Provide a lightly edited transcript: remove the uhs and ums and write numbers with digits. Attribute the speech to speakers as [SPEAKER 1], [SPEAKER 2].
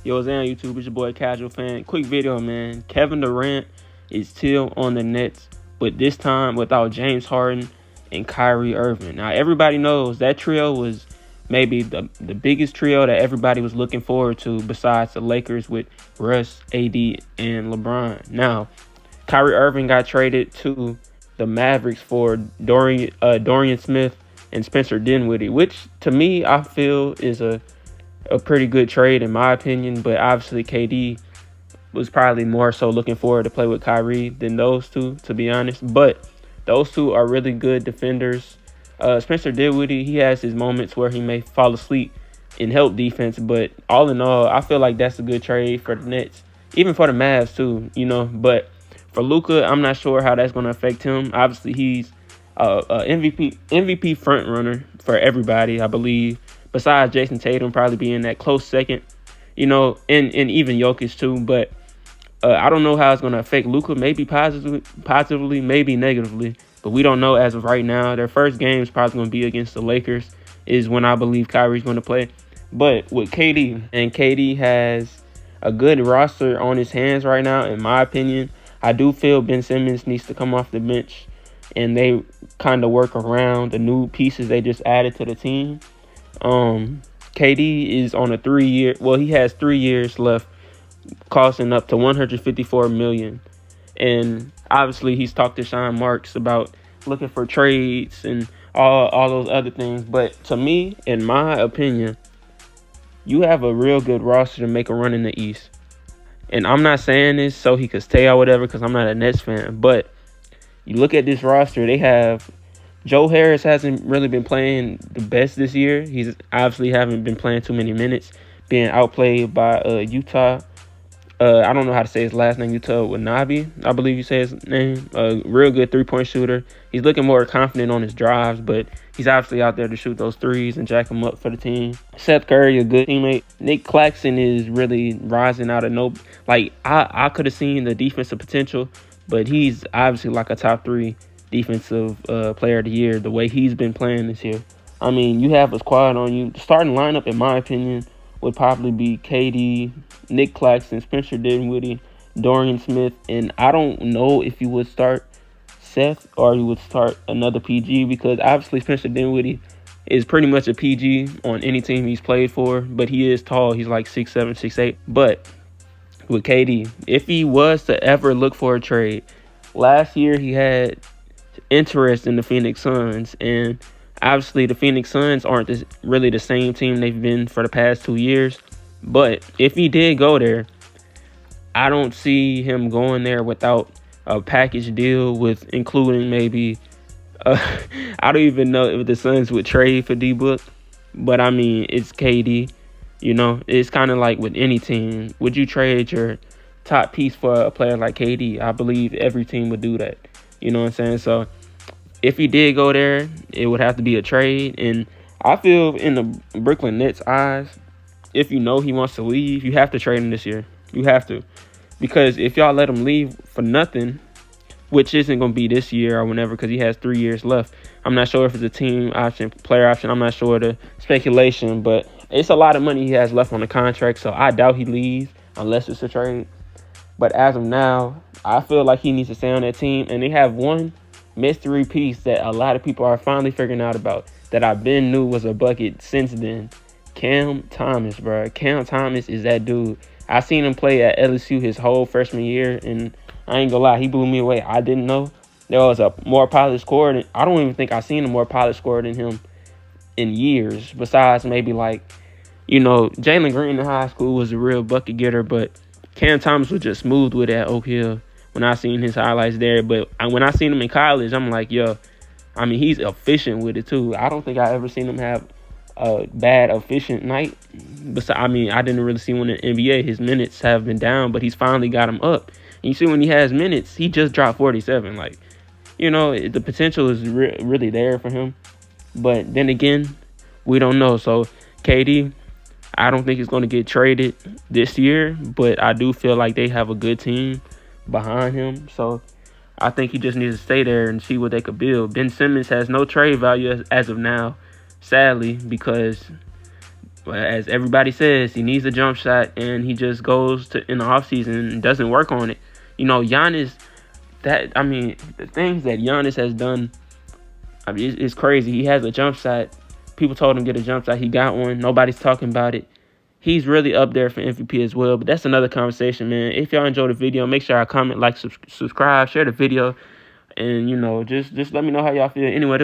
[SPEAKER 1] Yo, what's on YouTube? It's your boy Casual Fan. Quick video, man. Kevin Durant is still on the Nets, but this time without James Harden and Kyrie Irving. Now, everybody knows that trio was maybe the biggest trio that everybody was looking forward to besides the Lakers with Russ, AD, and LeBron. Now, Kyrie Irving got traded to the Mavericks for Dorian Smith and Spencer Dinwiddie, which to me I feel is a pretty good trade in my opinion, but obviously KD was probably more so looking forward to play with Kyrie than those two, to be honest. But those two are really good defenders. Spencer Dinwiddie, he has his moments where he may fall asleep in help defense, but all in all, I feel like that's a good trade for the Nets, even for the Mavs too, But for Luka, I'm not sure how that's going to affect him. Obviously, he's a MVP front runner for everybody, I believe. Besides Jason Tatum probably being that close second, and even Jokic too. But I don't know how it's going to affect Luka. Maybe positively, maybe negatively. But we don't know as of right now. Their first game is probably going to be against the Lakers, is when I believe Kyrie's going to play. But with KD, and KD has a good roster on his hands right now, in my opinion. I do feel Ben Simmons needs to come off the bench, and they kind of work around the new pieces they just added to the team. KD is on a 3-year. Well, he has 3 years left, costing up to $154 million, and obviously he's talked to Sean Marks about looking for trades and all those other things. But to me, in my opinion, you have a real good roster to make a run in the East. And I'm not saying this so he could stay or whatever, because I'm not a Nets fan. But you look at this roster, they have Joe Harris hasn't really been playing the best this year. He's obviously haven't been playing too many minutes, being outplayed by Utah. I don't know how to say his last name, Utah Wanabe, I believe you say his name. A real good three-point shooter. He's looking more confident on his drives, but he's obviously out there to shoot those threes and jack them up for the team. Seth Curry, a good teammate. Nick Claxton is really rising out of no... Like, I could have seen the defensive potential, but he's obviously like a top 3 defensive player of the year, the way he's been playing this year. I mean, you have a squad on you. The starting lineup, in my opinion, would probably be KD, Nick Claxton, Spencer Dinwiddie, Dorian Smith, and I don't know if you would start Seth or you would start another PG, because obviously Spencer Dinwiddie is pretty much a PG on any team he's played for, but he is tall. He's like 6'7", 6'8". But with KD, if he was to ever look for a trade, last year he had interest in the Phoenix Suns, and obviously the Phoenix Suns aren't really the same team they've been for the past 2 years. But if he did go there, I don't see him going there without a package deal with including maybe I don't even know if the Suns would trade for D-Book, but I mean, it's KD. It's kind of like with any team. Would you trade your top piece for a player like KD? I believe every team would do that. You know what I'm saying? So if he did go there, it would have to be a trade. And I feel in the Brooklyn Nets' eyes, if you know he wants to leave, you have to trade him this year. You have to. Because if y'all let him leave for nothing, which isn't going to be this year or whenever, because he has 3 years left. I'm not sure if it's a team option, player option. I'm not sure the speculation, but it's a lot of money he has left on the contract, so I doubt he leaves unless it's a trade. But as of now, I feel like he needs to stay on that team, and they have one mystery piece that a lot of people are finally figuring out about that I've been knew was a bucket since then. Cam Thomas, bro. Cam Thomas is that dude. I seen him play at LSU his whole freshman year, and I ain't gonna lie, he blew me away. I didn't know there was a more polished scorer. I don't even think I seen a more polished scorer than him in years. Besides maybe Jalen Green in high school was a real bucket getter, but Cam Thomas was just smooth with it at Oak Hill when I seen his highlights there. But when I seen him in college, I'm like, yo, I mean, he's efficient with it too. I don't think I ever seen him have a bad efficient night. I didn't really see one in the NBA. His minutes have been down, but he's finally got him up. And you see when he has minutes, he just dropped 47. The potential is really there for him. But then again, we don't know. So KD, I don't think he's going to get traded this year, but I do feel like they have a good team behind him. So I think he just needs to stay there and see what they could build. Ben Simmons has no trade value as of now, sadly, because But as everybody says, he needs a jump shot, and he just goes to in the offseason and doesn't work on it. Giannis, the things that Giannis has done, it's crazy. He has a jump shot. People told him to get a jump shot. He got one. Nobody's talking about it. He's really up there for MVP as well. But that's another conversation, man. If y'all enjoyed the video, make sure I comment, like, subscribe, share the video, and just let me know how y'all feel. Anyway.